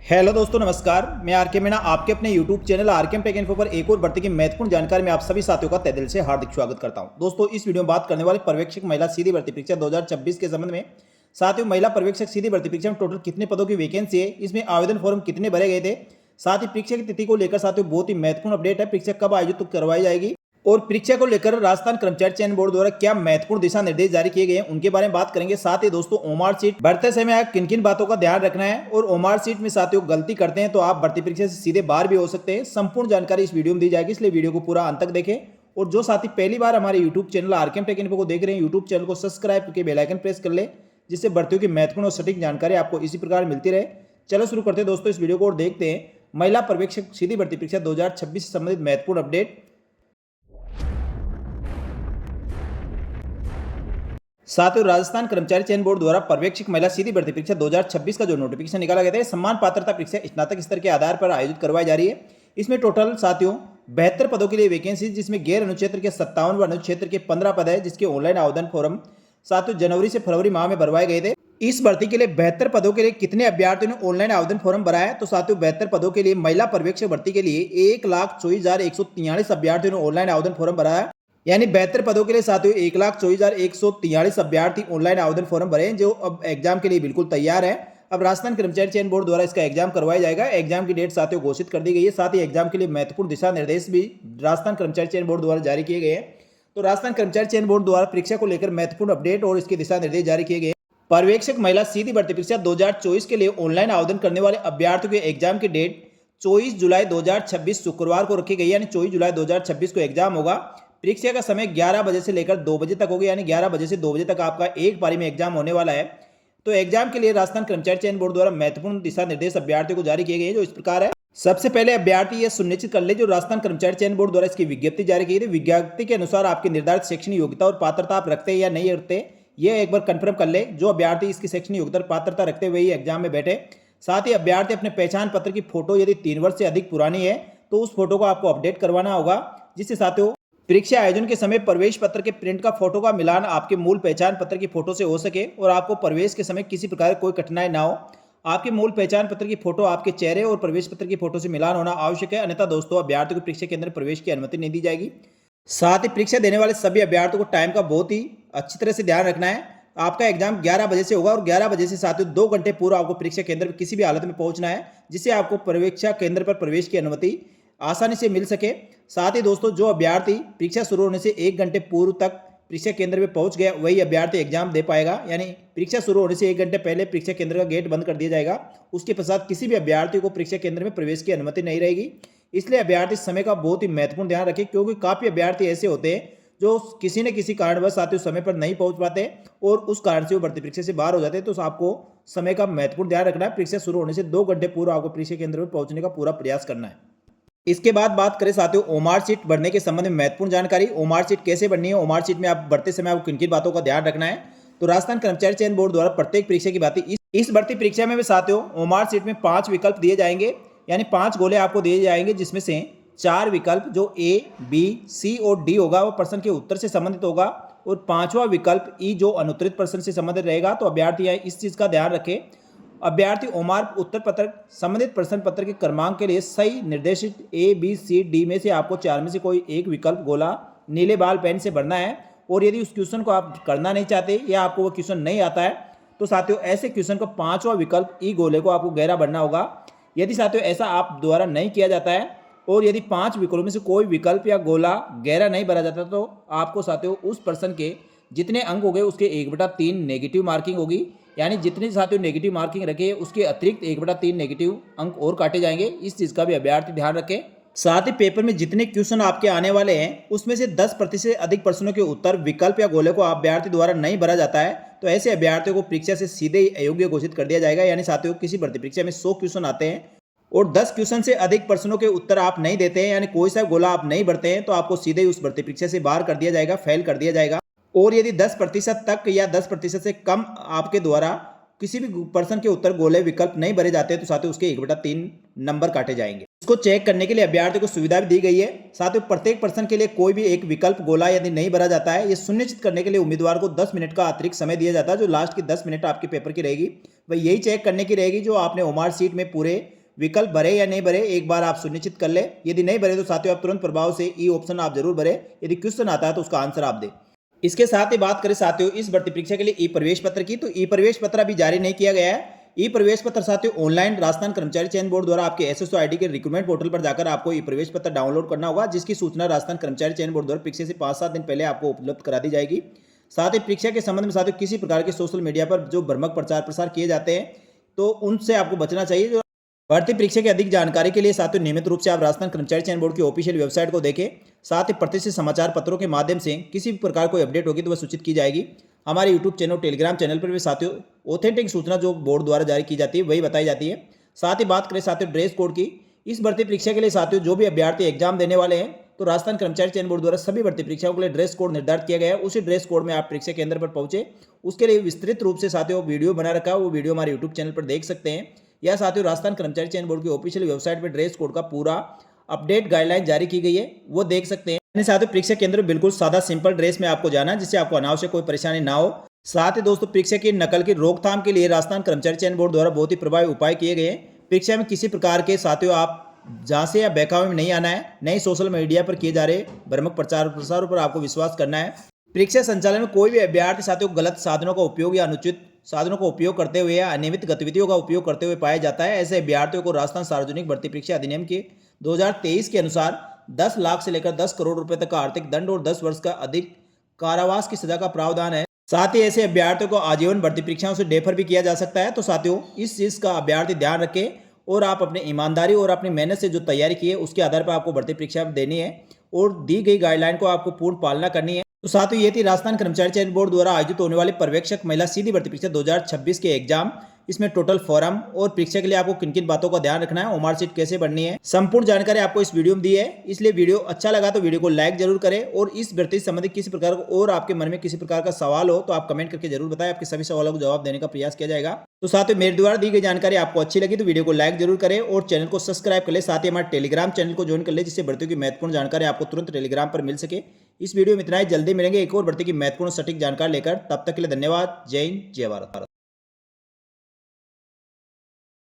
Hello दोस्तों, नमस्कार। मैं आर के मीणा आपके अपने YouTube channel RKM take info पर एक और भर्ती की महत्वपूर्ण जानकारी में आप सभी साथियों का तहे दिल से हार्दिक स्वागत करता हूं। दोस्तों, इस वीडियो में बात करने वाले पर्यवेक्षक महिला सीधी भर्ती परीक्षा 2026 के संबंध में। साथियों, महिला पर्यवेक्षक सीधी भर्ती परीक्षा में टोटल कितने पदों की वैकेंसी है, इसमें आवेदन फॉर्म कितने भरे गए थे, साथ ही परीक्षा की तिथि को लेकर साथियों बहुत ही महत्वपूर्ण अपडेट है। परीक्षा कब आयोजित करवाई जाएगी और परीक्षा को लेकर राजस्थान कर्मचारी चयन बोर्ड द्वारा क्या महत्वपूर्ण दिशा निर्देश जारी किए गए हैं, उनके बारे में बात करेंगे। साथ ही दोस्तों, ओमार सीट भरते समय किन किन बातों का ध्यान रखना है और ओमार सीट में साथियों गलती करते हैं तो आप भर्ती परीक्षा से सीधे बाहर भी हो सकते हैं। संपूर्ण जानकारी इस वीडियो में दी जाएगी, इसलिए वीडियो को पूरा अंत तक देखें। और जो साथी पहली बार हमारे YouTube channel RKM take info को देख रहे हैं, यूट्यूब चैनल को सब्सक्राइब करके बेल आइकन प्रेस कर ले, जिससे भर्तियों की महत्वपूर्ण और सटीक जानकारी आपको इसी प्रकार मिलती रहे। चलो शुरू करते हैं दोस्तों इस वीडियो को और देखते हैं महिला पर्यवेक्षक सीधी भर्ती परीक्षा 2026 से संबंधित महत्वपूर्ण अपडेट। साथियों, राजस्थान कर्मचारी चयन बोर्ड द्वारा पर्यवेक्षक महिला सीधी भर्ती परीक्षा 2026 का जो नोटिफिकेशन निकाला गया था, सम्मान पात्रता परीक्षा स्नातक स्तर के आधार पर आयोजित करवाई जा रही है। इसमें टोटल साथियों 72 पदों के लिए वैकेंसी, जिसमें गैर अनुक्षेत्र के 57 व अनुक्षेत्र के 15 पद है, जिसके ऑनलाइन आवेदन फॉर्म साथियों जनवरी से फरवरी माह में भरवाए गए थे। इस भर्ती के लिए 72 पदों के लिए कितने अभ्यर्थियों ने ऑनलाइन आवेदन फॉर्म भरा है, तो साथियों 72 पदों के लिए महिला पर्यवेक्षक भर्ती के लिए 1,24,143 अभ्यर्थियों ने ऑनलाइन आवेदन फॉर्म भरा है। यानी 72 पदों के लिए साथियों 1,24,143 अभ्यर्थी ऑनलाइन आवेदन फॉर्म भरे हैं, जो अब एग्जाम के लिए बिल्कुल तैयार है। अब राजस्थान कर्मचारी चयन बोर्ड द्वारा इसका एग्जाम करवाया जाएगा। एग्जाम की डेट साथियों घोषित कर दी गई है। साथ ही एग्जाम के लिए महत्वपूर्ण दिशा निर्देश भी राजस्थान कर्मचारी चयन बोर्ड द्वारा जारी किए गए हैं। तो राजस्थान कर्मचारी चयन बोर्ड द्वारा परीक्षा को लेकर महत्वपूर्ण अपडेट और इसके दिशा निर्देश जारी किए गए। पर्यवेक्षक महिला सीधी भर्ती परीक्षा 2024 के लिए ऑनलाइन आवेदन करने वाले अभ्यर्थियों के एग्जाम की डेट 24 जुलाई 2026 शुक्रवार को रखी गई, यानी 24 जुलाई 2026 को एग्जाम होगा। परीक्षा का समय 11 बजे से लेकर 2 बजे तक होगा, यानी 11 बजे से 2 बजे तक आपका एक पारी में एग्जाम होने वाला है। तो एग्जाम के लिए राजस्थान कर्मचारी चयन बोर्ड द्वारा महत्वपूर्ण दिशा निर्देश अभ्यर्थियों को जारी किए गए हैं, जो इस प्रकार है। सबसे पहले अभ्यर्थी यह सुनिश्चित कर ले, जो राजस्थान कर्मचारी चयन बोर्ड द्वारा इसकी विज्ञप्ति जारी की थी, विज्ञप्ति के अनुसार आपकी निर्धारित शैक्षणिक योग्यता और पात्रता आप रखते हैं या नहीं रखते, यह एक बार कंफर्म कर ले। जो अभ्यर्थी इसकी शैक्षणिक योग्यता और पात्रता रखते हुए ही एग्जाम में बैठे। साथ ही अभ्यर्थी अपने पहचान पत्र की फोटो यदि 3 वर्ष से अधिक पुरानी है तो उस फोटो को आपको अपडेट करवाना होगा, जिससे साथियों परीक्षा आयोजन के समय प्रवेश पत्र के प्रिंट का फोटो का मिलान आपके मूल पहचान पत्र की फोटो से हो सके और आपको प्रवेश के समय किसी प्रकार कोई कठिनाई ना हो। आपके मूल पहचान पत्र की फोटो आपके चेहरे और प्रवेश पत्र की फोटो से मिलान होना आवश्यक है, अन्यथा दोस्तों अभ्यर्थियों को परीक्षा केंद्र में प्रवेश की अनुमति नहीं दी जाएगी। साथ ही परीक्षा देने वाले सभी अभ्यर्थियों को टाइम का बहुत ही अच्छी तरह से ध्यान रखना है। आपका एग्जाम 11 बजे से होगा और 11 बजे से साथियों 2 घंटे पूर्व आपको परीक्षा केंद्र में किसी भी हालत में पहुंचना है, जिससे आपको परीक्षा केंद्र पर प्रवेश की अनुमति आसानी से मिल सके। साथ ही दोस्तों, जो अभ्यर्थी परीक्षा शुरू होने से 1 घंटे पूर्व तक परीक्षा केंद्र में पहुंच गया, वही अभ्यर्थी एग्जाम दे पाएगा। यानी परीक्षा शुरू होने से 1 घंटे पहले परीक्षा केंद्र का गेट बंद कर दिया जाएगा। उसके पश्चात किसी भी अभ्यर्थी को परीक्षा केंद्र में प्रवेश की अनुमति नहीं रहेगी। इसलिए अभ्यर्थी समय का बहुत ही महत्वपूर्ण ध्यान रखें, क्योंकि काफ़ी अभ्यर्थी ऐसे होते हैं जो किसी न किसी कारणवश साथियों समय पर नहीं पहुंच पाते और उस कारण से वो भर्ती परीक्षा से बाहर हो जाते हैं। तो आपको समय का महत्वपूर्ण ध्यान रखना है। परीक्षा शुरू होने से 2 घंटे पूर्व आपको परीक्षा केंद्र में पहुंचने का पूरा प्रयास करना है। इसके बाद बात करें साथियों ओमार सीट भरने के संबंध में महत्वपूर्ण जानकारी। ओमार सीट कैसे भरनी है, ओमार सीट में आप भरते समय आपको किन किन बातों का ध्यान रखना है, तो राजस्थान कर्मचारी चयन बोर्ड द्वारा प्रत्येक परीक्षा की बात इस भर्ती परीक्षा में भी साथियों ओमार सीट में 5 विकल्प दिए जाएंगे, यानी 5 गोले आपको दिए जाएंगे, जिसमें से 4 विकल्प जो ए, बी, सी और डी होगा वो प्रश्न के उत्तर से संबंधित होगा और 5वां विकल्प ई जो अनुत्तरित प्रश्न से संबंधित रहेगा। तो अभ्यर्थी इस चीज का ध्यान रखें। अभ्यर्थी ओमार उत्तर पत्र संबंधित प्रश्न पत्र के क्रमांक के लिए सही निर्देशित ए, बी, सी, डी में से आपको 4 में से कोई एक विकल्प गोला नीले बाल पेन से भरना है। और यदि उस क्वेश्चन को आप करना नहीं चाहते या आपको वो क्वेश्चन नहीं आता है, तो साथियों ऐसे क्वेश्चन को 5वां विकल्प ई गोले को आपको गहरा भरना होगा। यदि साथियों ऐसा आप द्वारा नहीं किया जाता है और यदि 5 विकल्पों में से कोई विकल्प या गोला गहरा नहीं भरा जाता, तो आपको साथियों उस प्रश्न के जितने अंक हो गए उसके 1/3 नेगेटिव मार्किंग होगी। यानी जितने साथियों नेगेटिव मार्किंग रखे उसके अतिरिक्त 1/3 नेगेटिव अंक और काटे जाएंगे। इस चीज़ का भी अभ्यर्थी ध्यान रखें। साथ ही पेपर में जितने क्वेश्चन आपके आने वाले हैं उसमें से 10% से अधिक प्रश्नों के उत्तर विकल्प या गोले को अभ्यर्थी द्वारा नहीं भरा जाता है, तो ऐसे अभ्यर्थियों को परीक्षा से सीधे ही अयोग्य घोषित कर दिया जाएगा। यानी साथियों किसी भर्ती परीक्षा में 100 क्वेश्चन आते हैं और 10 क्वेश्चन से अधिक प्रश्नों के उत्तर आप नहीं देते हैं, यानी कोई सा गोला आप नहीं भरते हैं, तो आपको सीधे ही उस भर्ती परीक्षा से बाहर कर दिया जाएगा, फेल कर दिया जाएगा। और यदि 10% तक या 10% से कम आपके द्वारा किसी भी प्रश्न के उत्तर गोले विकल्प नहीं भरे जाते, तो साथियों उसके 1/3 नंबर काटे जाएंगे। इसको चेक करने के लिए अभ्यर्थी को सुविधा भी दी गई है। साथियों प्रत्येक प्रश्न के लिए कोई भी एक विकल्प गोला यदि नहीं भरा जाता है, ये सुनिश्चित करने के लिए उम्मीदवार को 10 मिनट का अतिरिक्त समय दिया जाता है, जो लास्ट की 10 मिनट आपके पेपर की रहेगी। वह यही चेक करने की रहेगी जो आपने ओमार सीट में पूरे विकल्प भरे या नहीं भरे, एक बार आप सुनिश्चित कर ले। यदि नहीं भरे तो साथियों आप तुरंत प्रभाव से ई ऑप्शन आप जरूर भरे। यदि क्वेश्चन आता है तो उसका आंसर आप दें। इसके साथ ही बात करें साथियों इस भर्ती परीक्षा के लिए ई प्रवेश पत्र की, तो ई प्रवेश पत्र अभी जारी नहीं किया गया है। ई प्रवेश पत्र साथियों ऑनलाइन राजस्थान कर्मचारी चयन बोर्ड द्वारा आपके एसएसओ आईडी के रिक्रूटमेंट पोर्टल पर जाकर आपको ई प्रवेश पत्र डाउनलोड करना होगा, जिसकी सूचना राजस्थान कर्मचारी चयन बोर्ड द्वारा परीक्षा से 5-7 दिन पहले आपको उपलब्ध करा दी जाएगी। साथ ही परीक्षा के संबंध में साथियों किसी प्रकार के सोशल मीडिया पर जो भ्रामक प्रचार प्रसार किए जाते हैं तो उनसे आपको बचना चाहिए। जो भर्ती परीक्षा की अधिक जानकारी के लिए साथियों नियमित रूप से आप राजस्थान कर्मचारी चयन बोर्ड की ऑफिशियल वेबसाइट को देखें। साथ ही प्रतिष्ठित समाचार पत्रों के माध्यम से किसी भी प्रकार कोई अपडेट होगी तो वह सूचित की जाएगी। हमारे यूट्यूब चैनल टेलीग्राम चैनल पर भी साथियों ऑथेंटिक सूचना जो बोर्ड द्वारा जारी की जाती है वही बताई जाती है। साथ ही बात करें साथियों ड्रेस कोड की, इस भर्ती परीक्षा के लिए साथियों जो भी अभ्यर्थी एग्जाम देने वाले हैं तो राजस्थान कर्मचारी चयन बोर्ड द्वारा सभी भर्ती परीक्षाओं के लिए ड्रेस कोड निर्धारित किया गया है। उसी ड्रेस कोड में आप परीक्षा केंद्र पर पहुंचे, उसके लिए विस्तृत रूप से साथियों वीडियो बना रखा है, वो वीडियो हमारे यूट्यूब चैनल पर देख सकते हैं। या साथियों राजस्थान कर्मचारी चयन बोर्ड की ऑफिशियल वेबसाइट पर ड्रेस कोड का पूरा अपडेट गाइडलाइन जारी की गई है, वो देख सकते हैं। साथियों परीक्षा केंद्र बिल्कुल सादा सिंपल ड्रेस में आपको जाना है, जिससे आपको अनावश्यक कोई परेशानी ना हो। साथ ही दोस्तों परीक्षा की नकल की रोकथाम के लिए राजस्थान कर्मचारी चयन बोर्ड द्वारा बहुत ही प्रभावी उपाय किए गए हैं। परीक्षा में किसी प्रकार के साथियों आप झांसे या बहकावे में नहीं आना है, नहीं सोशल मीडिया पर किए जा रहे भ्रामक प्रचार प्रसारों पर आपको विश्वास करना है। परीक्षा संचालन में कोई भी अभ्यर्थी साथियों गलत साधनों का उपयोग या अनुचित साधनों का उपयोग करते हुए या अनियमित गतिविधियों का उपयोग करते हुए पाया जाता है, ऐसे अभ्यर्थियों को राजस्थान सार्वजनिक भर्ती परीक्षा अधिनियम के 2023 के अनुसार 10 लाख से लेकर 10 करोड़ रुपए तक का आर्थिक दंड और 10 वर्ष का अधिक कारावास की सजा का प्रावधान है। साथ ही ऐसे अभ्यर्थियों को आजीवन भर्ती परीक्षाओं से डेफर भी किया जा सकता है। तो साथियों इस चीज का अभ्यर्थी ध्यान रखें और आप अपनी ईमानदारी और अपनी मेहनत से जो तैयारी की है उसके आधार पर आपको भर्ती परीक्षा देनी है और दी गई गाइडलाइन को आपको पूर्ण पालना करनी है। तो साथियों ये थी राजस्थान कर्मचारी चयन बोर्ड द्वारा आयोजित होने वाली पर्यवेक्षक महिला सीधी भर्ती परीक्षा 2026 के एग्जाम। इसमें टोटल फॉर्म और परीक्षा के लिए आपको किन किन बातों का ध्यान रखना है, ओमार सीट कैसे बननी है, संपूर्ण जानकारी आपको इस वीडियो में दी है। इसलिए वीडियो अच्छा लगा तो वीडियो को लाइक जरूर करें और इस भर्ती से संबंधित किसी प्रकार को और आपके मन में किसी प्रकार का सवाल हो तो आप कमेंट करके जरूर बताएं, आपके सभी सवालों को जवाब देने का प्रयास किया जाएगा। तो साथियों मेरे द्वारा दी गई जानकारी आपको अच्छी लगी तो वीडियो को लाइक जरूर करें और चैनल को सब्सक्राइब कर ले। साथ ही हमारे टेलीग्राम चैनल को ज्वाइन कर ले, जिससे भर्तियों की महत्वपूर्ण जानकारी आपको तुरंत टेलीग्राम पर मिल सके। इस वीडियो में इतना ही, जल्दी मिलेंगे एक और भर्ती की महत्वपूर्ण सटीक जानकारी लेकर। तब तक के लिए धन्यवाद। जय हिंद, जय भारत।